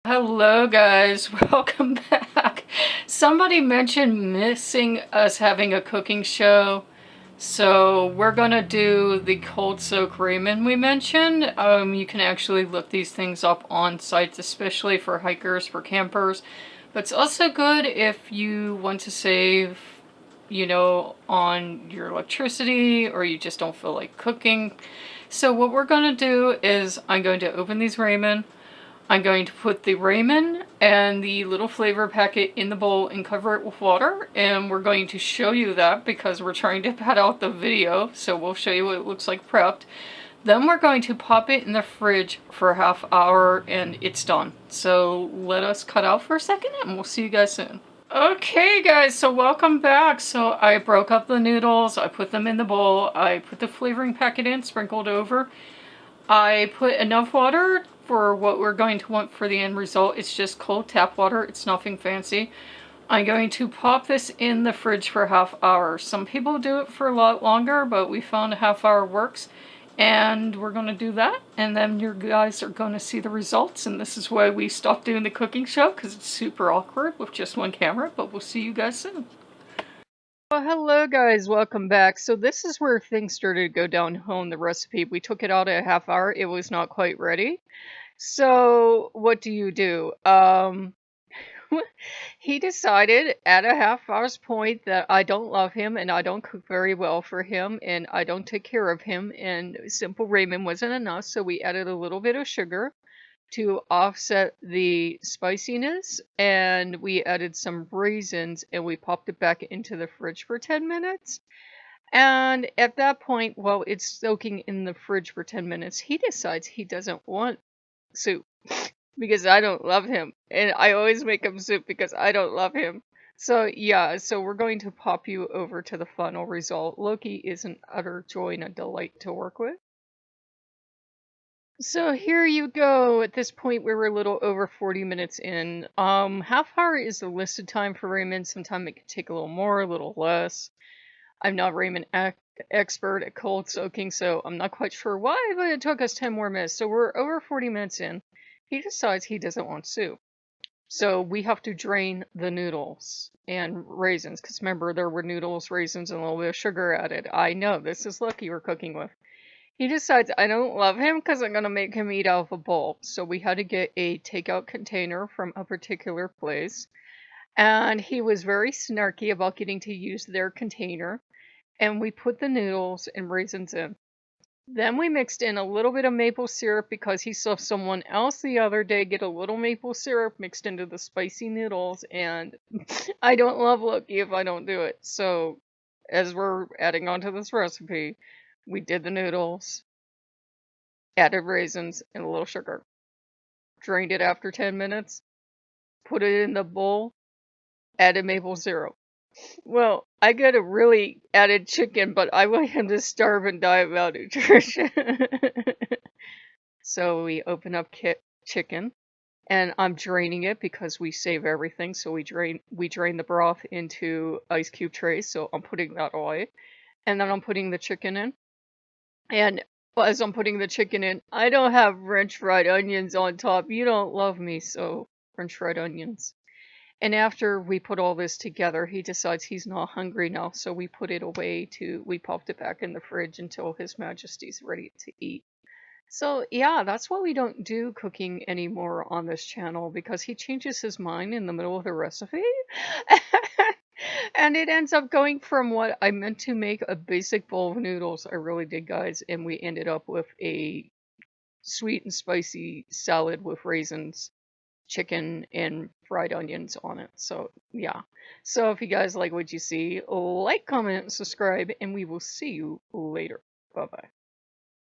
Hello guys, welcome back. Somebody mentioned missing us having a cooking show, so we're gonna do the cold soak ramen we mentioned. You can actually look these things up on sites, especially for hikers, for campers, but it's also good if you want to save, on your electricity or you just don't feel like cooking. So what we're gonna do is I'm going to open these ramen. I'm going to put the ramen and the little flavor packet in the bowl and cover it with water, and we're going to show you that because we're trying to pad out the video, so we'll show you what it looks like prepped. Then we're going to pop it in the fridge for a half hour and it's done. So let us cut out for a second and we'll see you guys soon. Okay guys, so welcome back. So I broke up the noodles, I put them in the bowl, I put the flavoring packet in, sprinkled over. I put enough water for what we're going to want for the end result. It's just cold tap water. It's nothing fancy. I'm going to pop this in the fridge for a half hour. Some people do it for a lot longer, but we found a half hour works. And we're going to do that. And then you guys are going to see the results. And this is why we stopped doing the cooking show, because it's super awkward with just one camera. But we'll see you guys soon. Well, hello guys, welcome back. So this is where things started to go downhill in the recipe. We took it out at a half hour. It was not quite ready. So what do? He decided at a half hour's point that I don't love him and I don't cook very well for him and I don't take care of him and simple ramen wasn't enough. So we added a little bit of sugar to offset the spiciness, and we added some raisins and we popped it back into the fridge for 10 minutes. And at that point, while it's soaking in the fridge for 10 minutes, he decides he doesn't want soup because I don't love him. And I always make him soup because I don't love him. So yeah, so we're going to pop you over to the final result. Loki is an utter joy and a delight to work with. So here you go. At this point, we were a little over 40 minutes in. Half hour is the listed time for ramen. Sometimes it could take a little more, a little less. I'm not a ramen expert at cold soaking, so I'm not quite sure why, but it took us 10 more minutes. So we're over 40 minutes in. He decides he doesn't want soup. So we have to drain the noodles and raisins, because remember, there were noodles, raisins, and a little bit of sugar added. I know, this is Loki we're cooking with. He decides I don't love him because I'm going to make him eat out of a bowl. So we had to get a takeout container from a particular place. And he was very snarky about getting to use their container. And we put the noodles and raisins in. Then we mixed in a little bit of maple syrup because he saw someone else the other day get a little maple syrup mixed into the spicy noodles. And I don't love Loki if I don't do it. So as we're adding on to this recipe, we did the noodles, added raisins and a little sugar, drained it after 10 minutes, put it in the bowl, added maple syrup. Well, I could have really added chicken, but I want him to starve and die of malnutrition. So we open up chicken, and I'm draining it because we save everything. So we drain the broth into ice cube trays. So I'm putting that away, and then I'm putting the chicken in. And as I'm putting the chicken in, I don't have French fried onions on top. You don't love me, so French fried onions. And after we put all this together, he decides he's not hungry now, so we put it away we popped it back in the fridge until His Majesty's ready to eat. So yeah, that's why we don't do cooking anymore on this channel, because he changes his mind in the middle of the recipe. And it ends up going from what I meant to make a basic bowl of noodles, I really did, guys, and we ended up with a sweet and spicy salad with raisins, chicken, and fried onions on it. So yeah. So if you guys like what you see, like, comment, and subscribe, and we will see you later. Bye-bye.